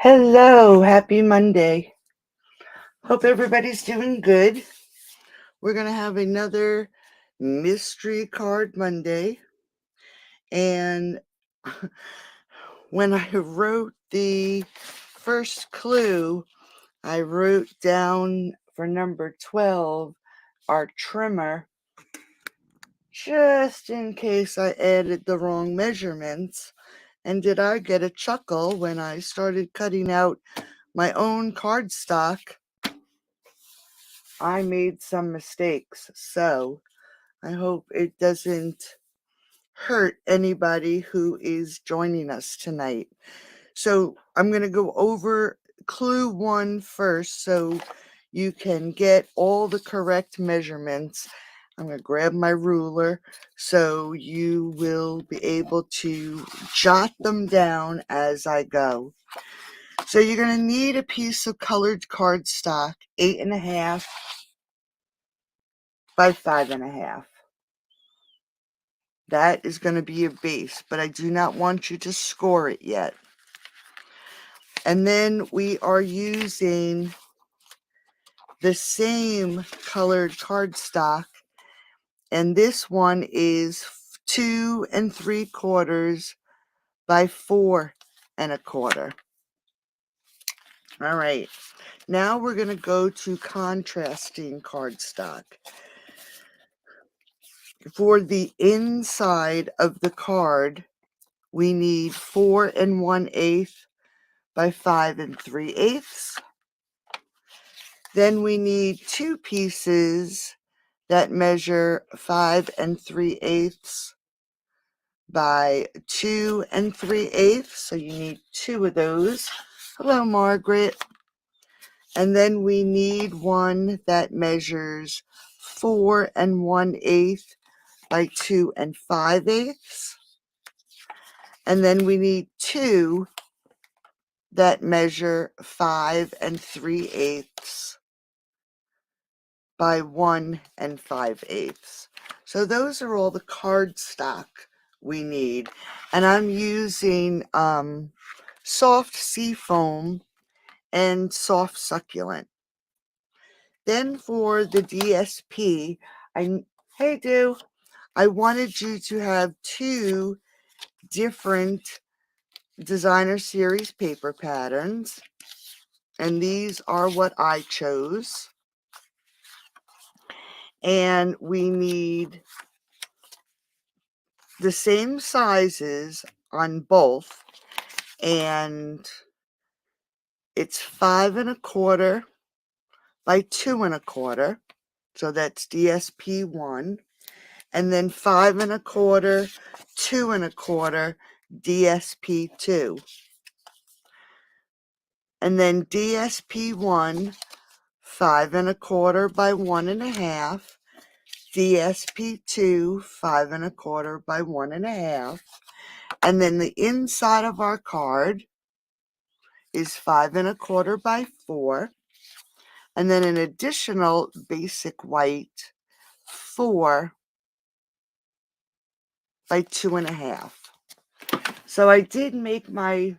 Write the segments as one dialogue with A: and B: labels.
A: Hello, happy Monday. Hope everybody's doing good. We're going to have another mystery card Monday. And when I wrote the first clue, I wrote down for number 12 our trimmer, just in case I added the wrong measurements. And did I get a chuckle when I started cutting out my own cardstock? I made some mistakes, so I hope it doesn't hurt anybody who is joining us tonight. So I'm going to go over clue 1 first so you can get all the correct measurements. I'm going to grab my ruler so you will be able to jot them down as I go. So you're going to need a piece of colored cardstock, 8.5 by 5.5. That is going to be your base, but I do not want you to score it yet. And then we are using the same colored cardstock, and this one is 2 3/4 by 4 1/4. All right, now we're going to go to contrasting cardstock. For the inside of the card, we need 4 1/8 by 5 3/8. Then we need 2 pieces that measure 5 3/8 by 2 3/8. So you need 2 of those. Hello, Margaret. And then we need one that measures 4 1/8 by 2 5/8. And then we need 2 that measure 5 3/8 by 1 5/8. So those are all the cardstock we need. And I'm using soft seafoam and soft succulent. Then for the DSP, I wanted you to have 2 different designer series paper patterns. And these are what I chose. And we need the same sizes on both, and it's 5 1/4 by 2 1/4, so that's DSP 1, and then 5 1/4, 2 1/4, DSP 2, and then DSP 1, 5 1/4 by 1 1/2, DSP 2, 5 1/4 by 1 1/2, and then the inside of our card is 5 1/4 by 4, and then an additional basic white 4 by 2 1/2. So I did make my,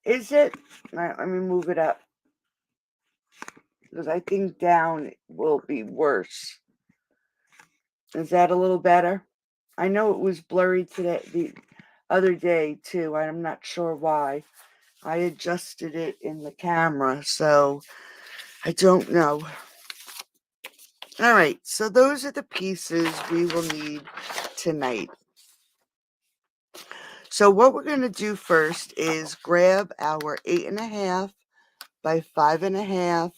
A: is it? Let me move it up, because I think down will be worse. Is that a little better? I know it was blurry today, the other day too. I'm not sure why. I adjusted it in the camera, so I don't know. All right, so those are the pieces we will need tonight. So what we're going to do first is grab our 8.5 by 5 1/2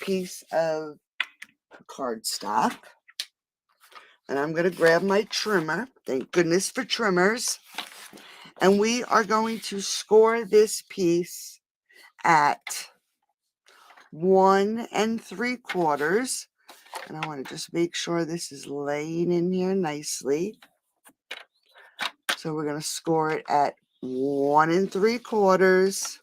A: piece of cardstock. And I'm going to grab my trimmer. Thank goodness for trimmers. And we are going to score this piece at 1 3/4. And I want to just make sure this is laying in here nicely. So we're going to score it at 1 3/4.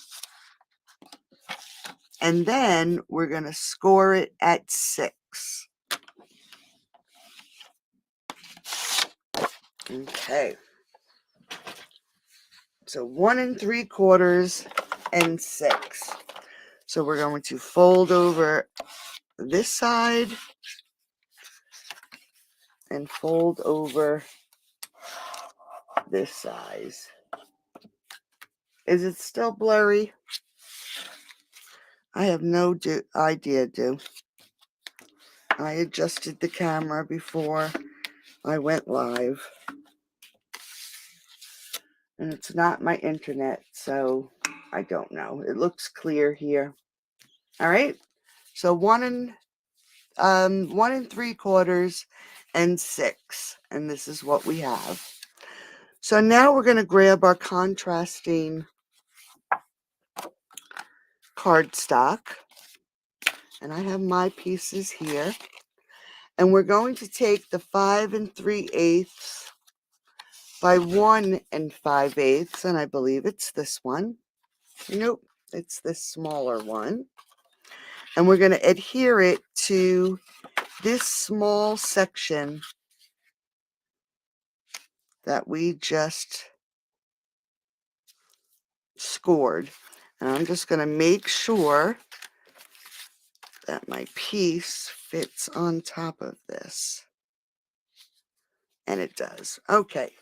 A: And then we're going to score it at 6. Okay. So 1 3/4 and 6. So we're going to fold over this side and fold over this size. Is it still blurry? I have no idea, I adjusted the camera before I went live. And it's not my internet, so I don't know. It looks clear here. All right. So 1 3/4 and 6. And this is what we have. So now we're going to grab our contrasting cardstock. And I have my pieces here. And we're going to take the 5 3/8 by 1 5/8, and I believe it's this one. Nope, it's this smaller one. And we're going to adhere it to this small section that we just scored. And I'm just going to make sure that my piece fits on top of this. And it does. Okay,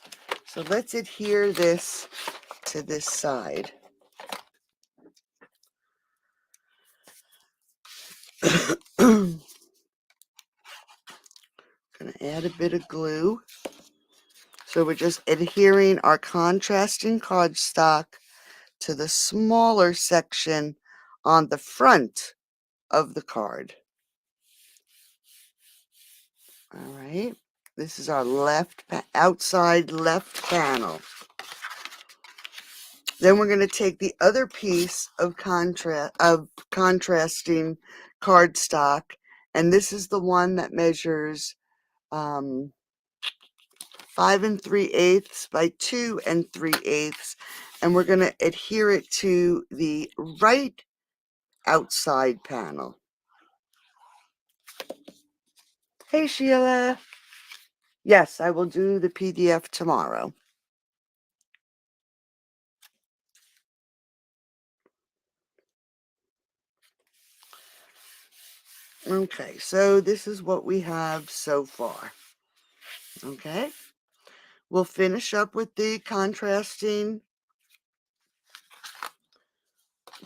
A: so let's adhere this to this side. Going to add a bit of glue. So we're just adhering our contrasting cardstock to the smaller section on the front of the card. All right. This is our outside left panel. Then we're going to take the other piece of contrasting cardstock, and this is the one that measures 5 3/8 by 2 3/8, and we're going to adhere it to the right outside panel. Hey Sheila. Yes, I will do the PDF tomorrow. Okay, so this is what we have so far. Okay, we'll finish up with the contrasting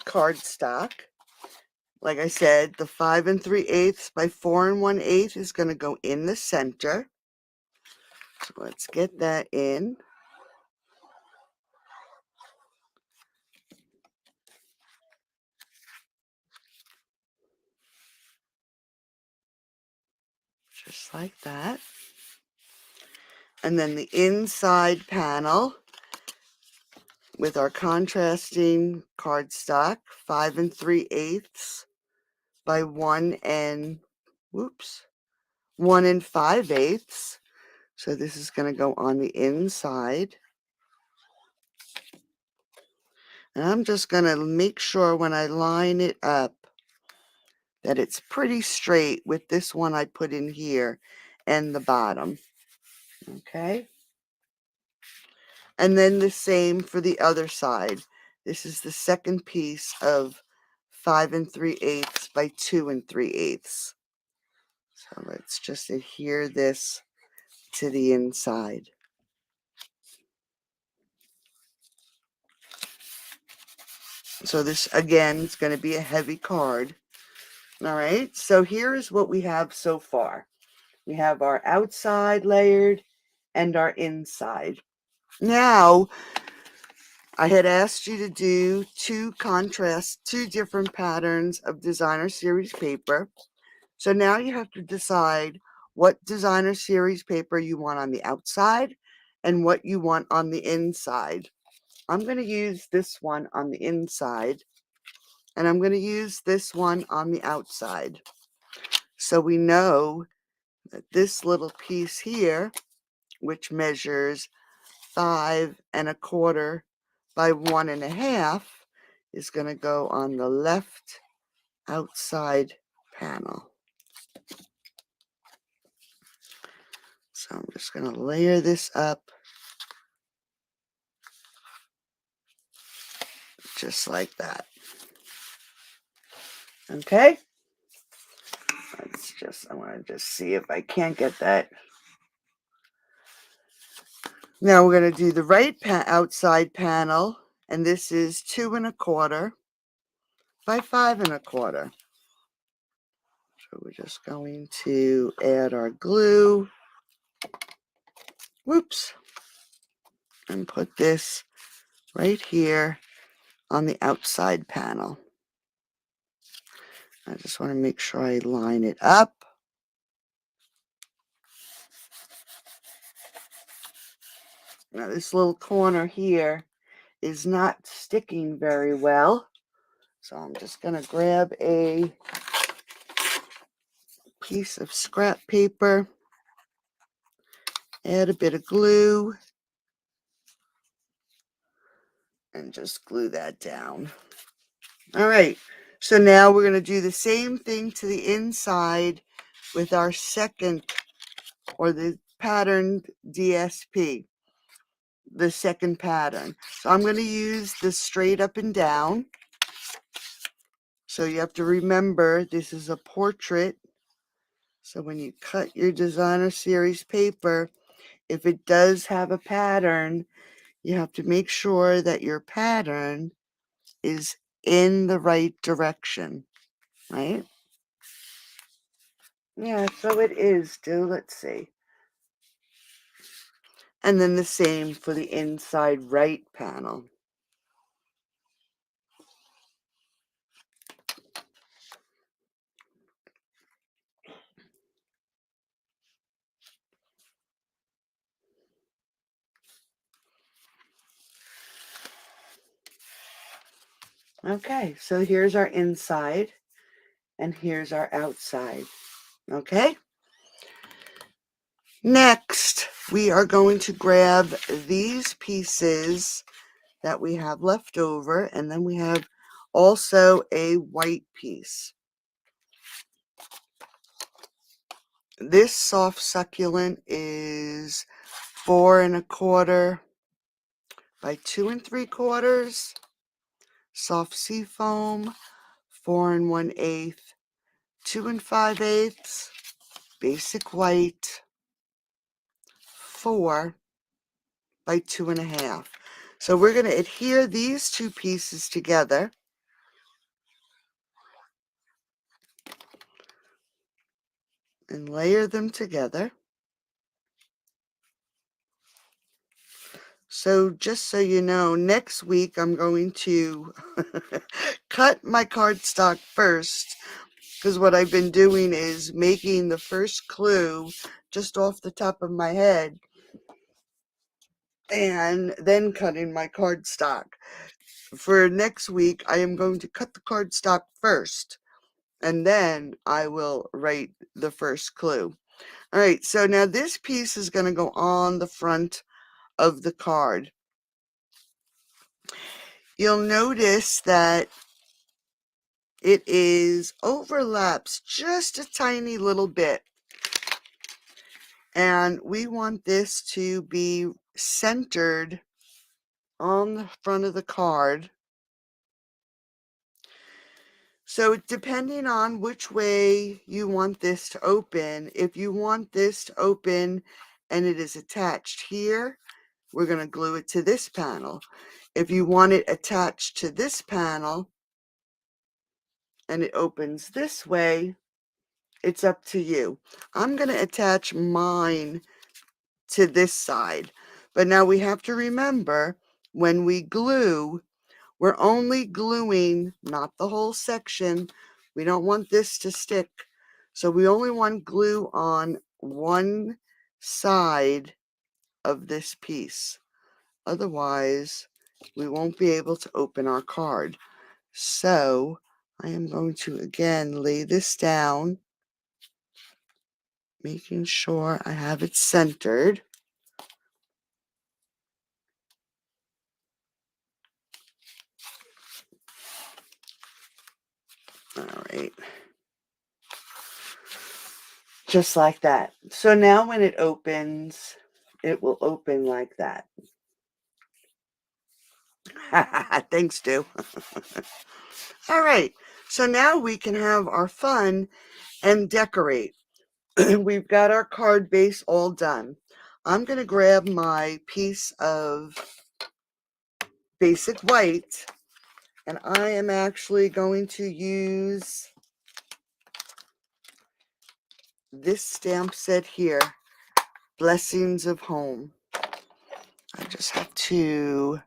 A: cardstock. Like I said, the 5 3/8 by 4 1/8 is going to go in the center. So let's get that in. Just like that. And then the inside panel with our contrasting cardstock, 5 3/8 by 1 5/8. So this is going to go on the inside. And I'm just going to make sure when I line it up that it's pretty straight with this one I put in here and the bottom. Okay. And then the same for the other side. This is the second piece of 5 3/8 by 2 3/8. So let's just adhere this to the inside. So this, again, is going to be a heavy card. All right, so here's what we have so far. We have our outside layered and our inside. Now, I had asked you to do two different patterns of designer series paper. So now you have to decide what designer series paper you want on the outside and what you want on the inside. I'm going to use this one on the inside, and I'm going to use this one on the outside. So we know that this little piece here, which measures 5 1/4 by 1 1/2, is going to go on the left outside panel. So I'm just going to layer this up just like that. Okay. I want to just see if I can't get that. Now we're going to do the right outside panel, and this is 2 1/4 by 5 1/4. So we're just going to add our glue. Whoops. And put this right here on the outside panel. I just want to make sure I line it up. Now this little corner here is not sticking very well. So I'm just going to grab a piece of scrap paper, add a bit of glue, and just glue that down. All right, so now we're going to do the same thing to the inside with our second, or the patterned DSP, the second pattern. So I'm going to use the straight up and down. So you have to remember this is a portrait. So when you cut your designer series paper, if it does have a pattern, you have to make sure that your pattern is in the right direction, right? Yeah, so it is, let's see. And then the same for the inside right panel. Okay, so here's our inside and here's our outside. Okay? Next, we are going to grab these pieces that we have left over, and then we have also a white piece. This soft succulent is 4 1/4 by 2 3/4. Soft seafoam, 4 1/8, 2 5/8. Basic white, 4 by 2 1/2. So we're going to adhere these two pieces together. And layer them together. So just so you know, next week I'm going to cut my cardstock first, because what I've been doing is making the first clue just off the top of my head and then cutting my cardstock. For next week, I am going to cut the cardstock first, and then I will write the first clue. All right, so now this piece is going to go on the front of the card. You'll notice that it overlaps just a tiny little bit. And we want this to be centered on the front of the card. So depending on which way you want this to open, if you want this to open and it is attached here, we're going to glue it to this panel. If you want it attached to this panel and it opens this way, it's up to you. I'm going to attach mine to this side. But now we have to remember, when we glue, we're only gluing, not the whole section. We don't want this to stick. So we only want glue on one side of this piece. Otherwise, we won't be able to open our card. So I am going to again lay this down, making sure I have it centered. All right. Just like that. So now when it opens, it will open like that. Thanks, Stu. All right, so now we can have our fun and decorate. We've got our card base all done. I'm going to grab my piece of basic white, and I am actually going to use this stamp set here, Blessings of Home. I just have to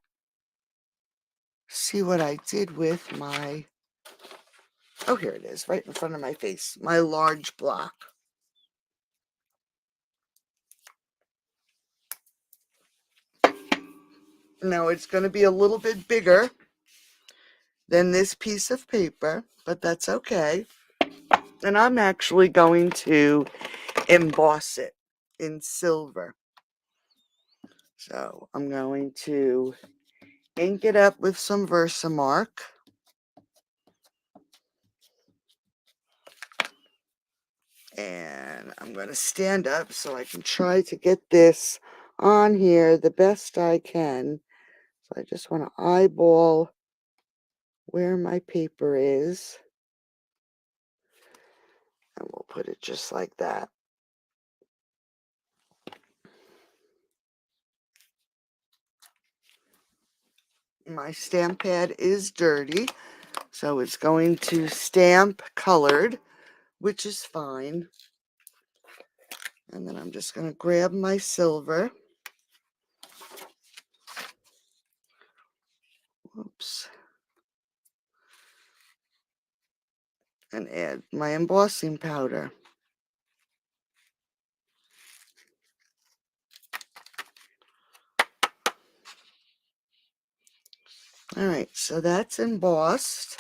A: see what I did with my, oh, here it is, right in front of my face, my large block. Now it's going to be a little bit bigger than this piece of paper, but that's okay. And I'm actually going to emboss it in silver. So I'm going to ink it up with some Versamark. And I'm going to stand up so I can try to get this on here the best I can. So I just want to eyeball where my paper is. And we'll put it just like that. My stamp pad is dirty, so it's going to stamp colored, which is fine. And then I'm just going to grab my silver. Oops. And add my embossing powder. All right, so that's embossed.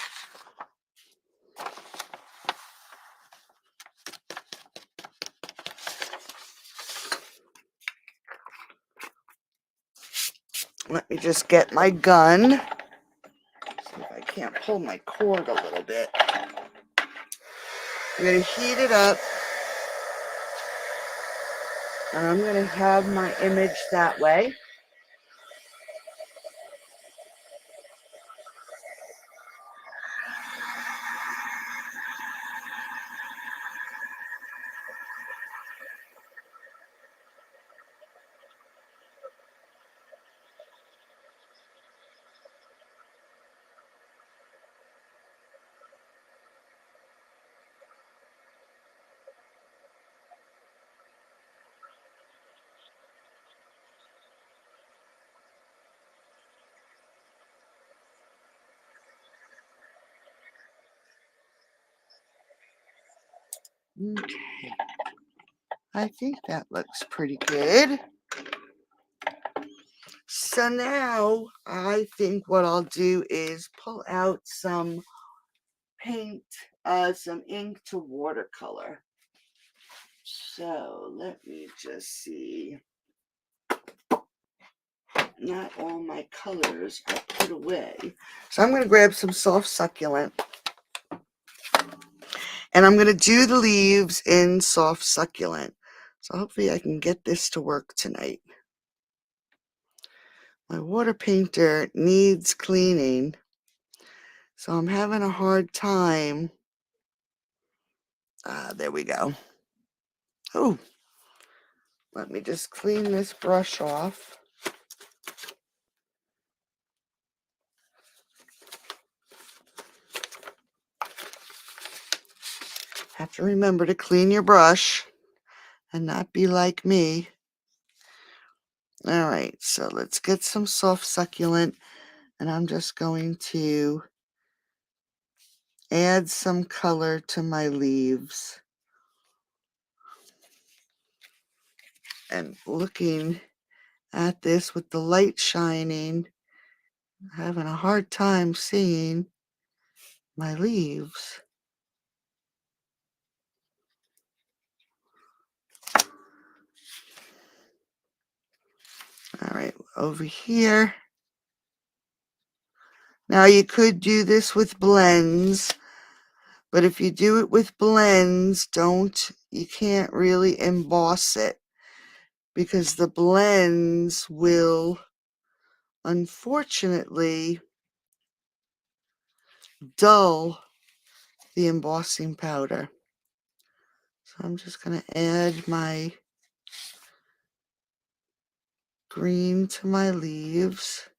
A: Let me just get my gun. See if I can't pull my cord a little bit. I'm going to heat it up. And I'm going to have my image that way. Okay. I think that looks pretty good. So now I think what I'll do is pull out some paint, some ink to watercolor. So let me just see. Not all my colors are put away. So I'm going to grab some soft succulent. And I'm going to do the leaves in soft succulent. So hopefully I can get this to work tonight. My water painter needs cleaning. So I'm having a hard time. There we go. Oh, let me just clean this brush off. Have to remember to clean your brush and not be like me. All right, so let's get some soft succulent, and I'm just going to add some color to my leaves. And looking at this with the light shining, I'm having a hard time seeing my leaves. All right, over here. Now you could do this with blends, but if you do it with blends, you can't really emboss it because the blends will unfortunately dull the embossing powder. So I'm just going to add my green to my leaves.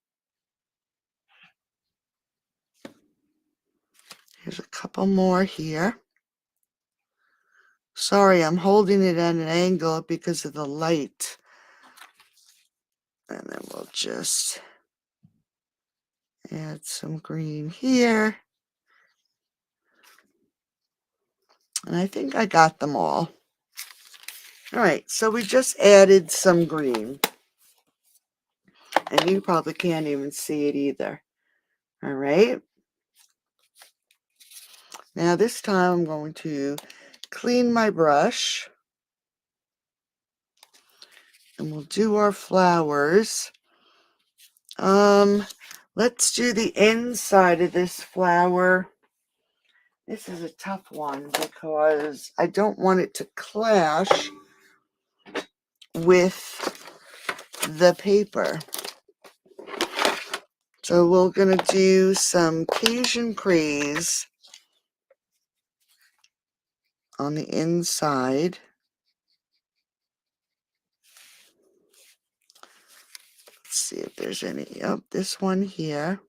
A: Here's a couple more here. Sorry, I'm holding it at an angle because of the light. And then we'll just add some green here. And I think I got them all. All right, so we just added some green. And you probably can't even see it either. All right. Now this time I'm going to clean my brush. And we'll do our flowers. Let's do the inside of this flower. This is a tough one because I don't want it to clash with the paper. So we're going to do some Cajun Craze on the inside. Let's see if there's any. Yep, this one here.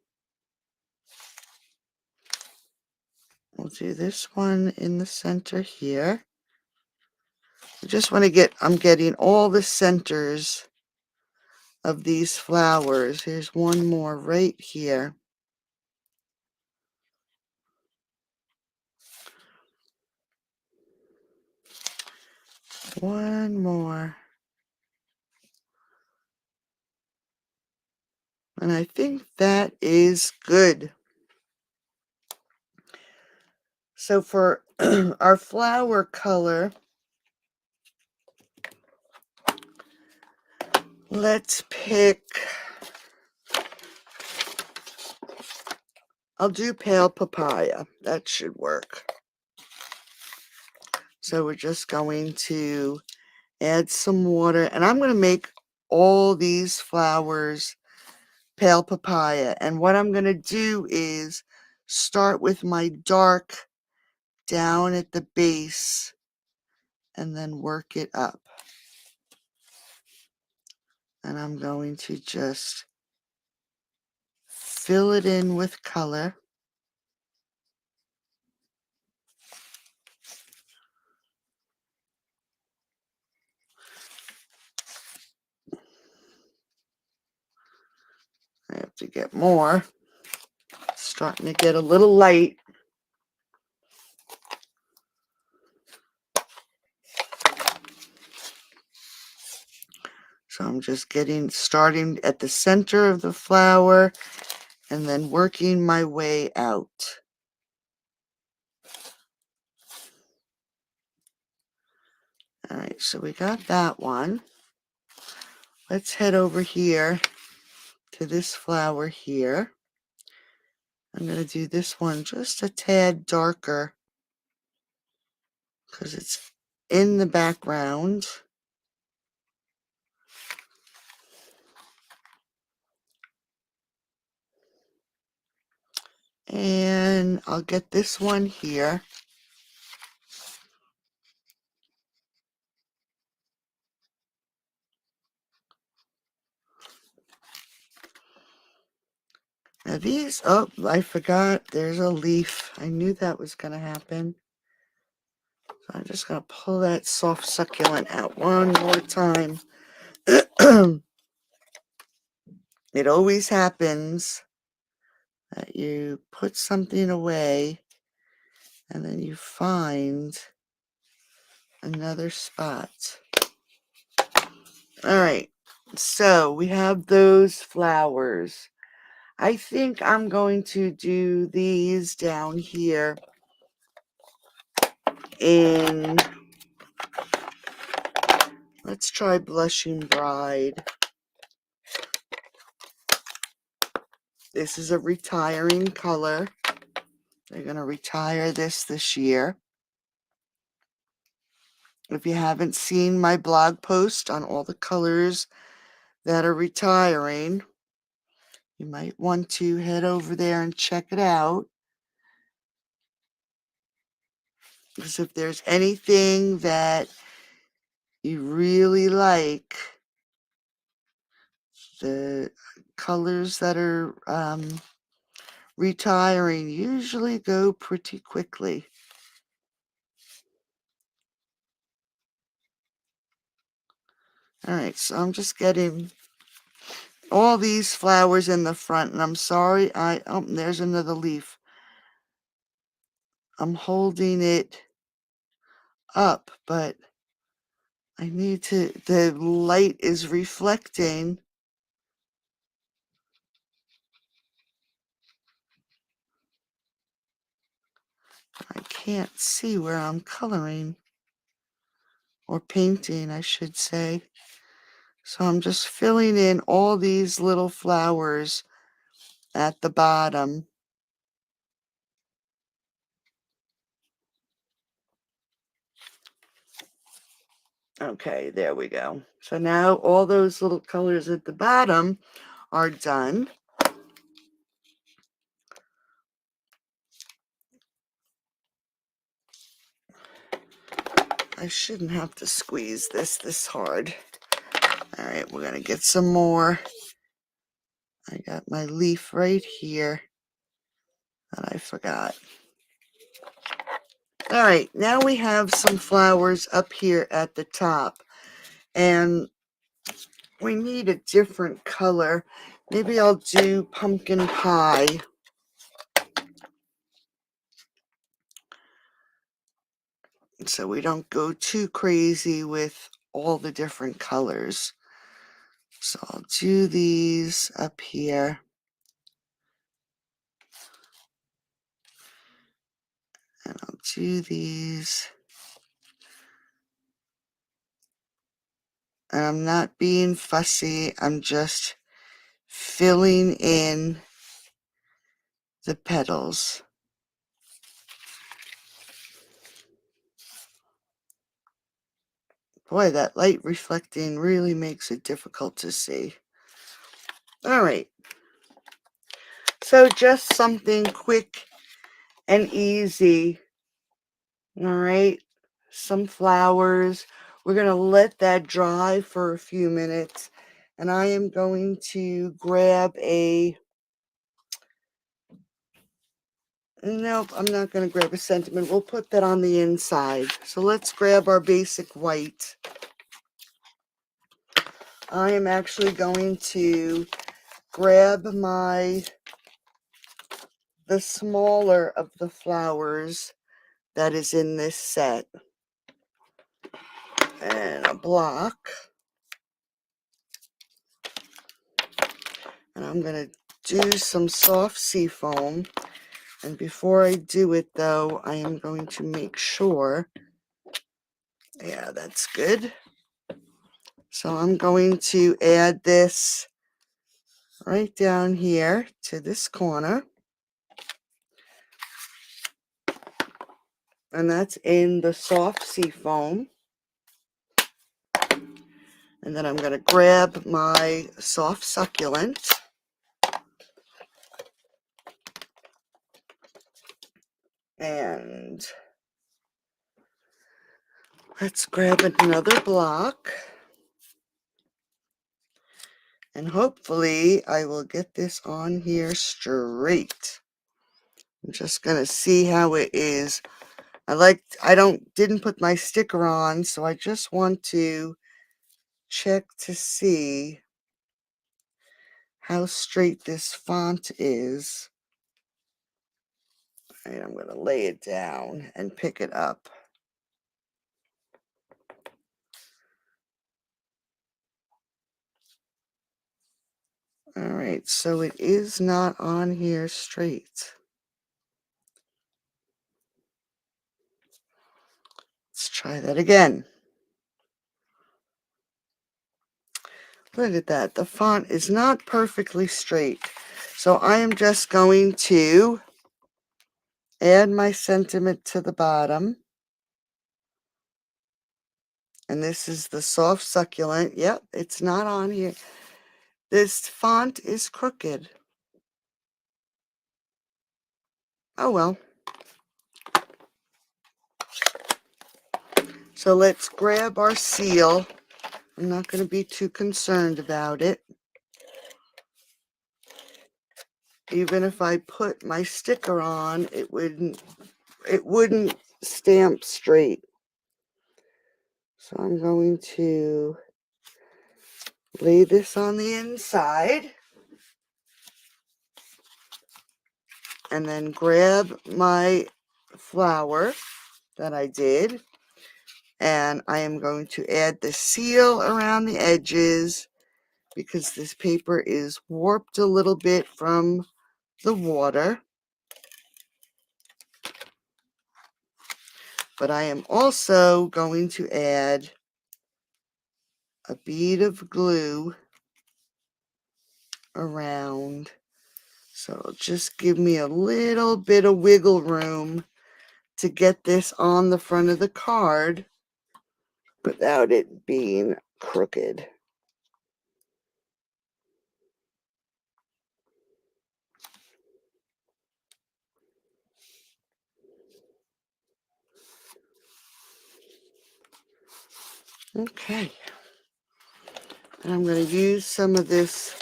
A: We'll do this one in the center here. I just want to get, I'm getting all the centers of these flowers. Here's one more right here. One more. And I think that is good. So for our flower color, let's pick, I'll do pale papaya. That should work. So we're just going to add some water. And I'm going to make all these flowers pale papaya. And what I'm going to do is start with my dark down at the base and then work it up. And I'm going to just fill it in with color. I have to get more. It's starting to get a little light. So I'm just starting at the center of the flower and then working my way out. All right, so we got that one. Let's head over here to this flower here. I'm going to do this one just a tad darker because it's in the background. And I'll get this one here. Now these, oh, I forgot, there's a leaf. I knew that was going to happen. So I'm just going to pull that soft succulent out one more time. It always happens that you put something away and then you find another spot. All right, so we have those flowers. I think I'm going to do these down here in, let's try Blushing Bride. This is a retiring color. They're going to retire this year. If you haven't seen my blog post on all the colors that are retiring, You might want to head over there and check it out. Because if there's anything that you really like, the colors that are retiring usually go pretty quickly. All right, so I'm just getting all these flowers in the front, and I'm sorry, oh, there's another leaf. I'm holding it up, but I need to, the light is reflecting. I can't see where I'm coloring, or painting, I should say. So I'm just filling in all these little flowers at the bottom. Okay, there we go. So now all those little colors at the bottom are done. I shouldn't have to squeeze this hard. All right, we're going to get some more. I got my leaf right here that I forgot. All right, now we have some flowers up here at the top, and we need a different color. Maybe I'll do pumpkin pie. So we don't go too crazy with all the different colors. So I'll do these up here. And I'll do these. And I'm not being fussy. I'm just filling in the petals. Boy, that light reflecting really makes it difficult to see. All right. So just something quick and easy. All right. Some flowers. We're going to let that dry for a few minutes. And I am going to grab a... Nope, I'm not going to grab a sentiment. We'll put that on the inside. So let's grab our basic white. I am actually going to grab the smaller of the flowers that is in this set. And a block. And I'm going to do some soft sea foam. And before I do it, though, I am going to make sure. Yeah, that's good. So I'm going to add this right down here to this corner. And that's in the soft sea foam. And then I'm going to grab my soft succulent. And let's grab another block. And hopefully I will get this on here straight. I'm just going to see how it is. Didn't put my sticker on, so I just want to check to see how straight this font is. All right, I'm going to lay it down and pick it up. All right, so it is not on here straight. Let's try that again. Look at that. The font is not perfectly straight. So I am just going to add my sentiment to the bottom. And this is the soft succulent. Yep, it's not on here. This font is crooked. Oh well. So let's grab our seal. I'm not going to be too concerned about it. Even if I put my sticker on, it wouldn't stamp straight. So I'm going to lay this on the inside and then grab my flower that I did, and I am going to add the seal around the edges because this paper is warped a little bit from the water. But I am also going to add a bead of glue around. So it'll just give me a little bit of wiggle room to get this on the front of the card without it being crooked. Okay. And I'm going to use some of this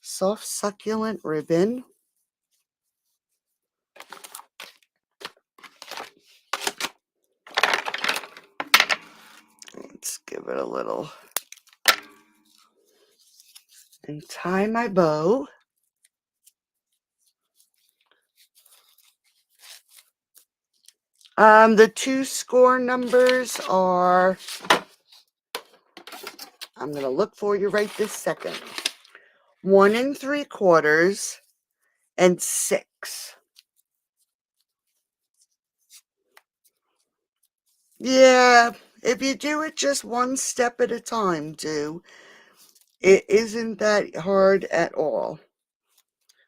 A: soft succulent ribbon. Let's give it a little and tie my bow. The 2 score numbers are, I'm going to look for you right this second. 1 3/4 and 6. Yeah, if you do it just one step at a time, it isn't that hard at all.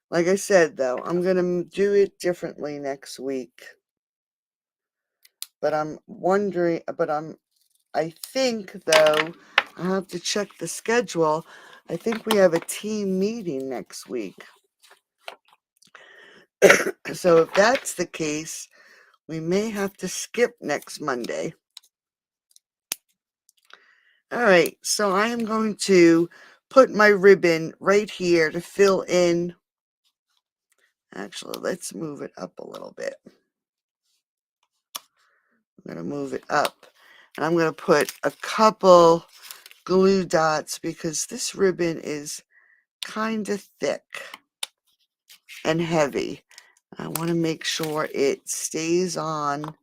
A: Like I said, though, I'm going to do it differently next week. But I think, though, I have to check the schedule. I think we have a team meeting next week. So if that's the case, we may have to skip next Monday. All right, so I am going to put my ribbon right here to fill in. Actually, let's move it up a little bit. I'm going to move it up. And I'm going to put a couple glue dots because this ribbon is kind of thick and heavy. I want to make sure it stays on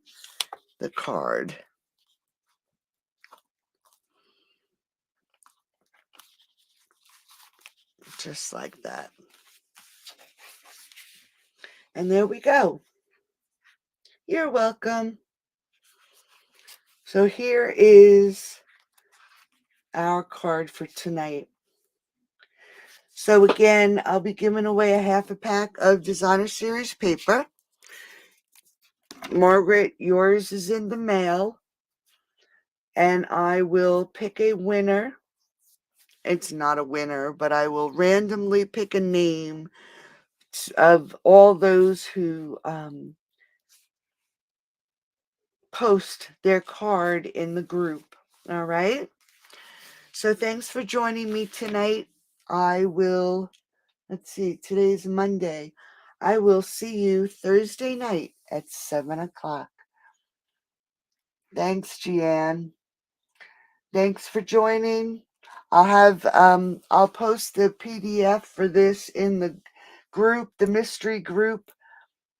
A: the card. Just like that. And there we go. You're welcome. So here is our card for tonight. So again, I'll be giving away a half a pack of Designer Series paper. Margaret, yours is in the mail. And I will pick a winner. It's not a winner, but I will randomly pick a name of all those who post their card in the group. All right. So thanks for joining me tonight. I will, let's see, today's Monday. I will see you Thursday night at 7 o'clock. Thanks, Jeanne. Thanks for joining. I'll post the PDF for this in the group, the mystery group,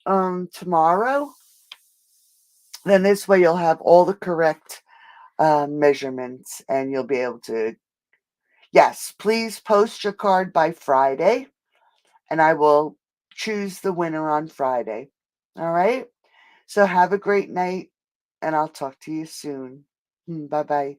A: tomorrow. Then this way you'll have all the correct measurements and you'll be able to, yes, please post your card by Friday and I will choose the winner on Friday. All right. So have a great night and I'll talk to you soon. Bye-bye.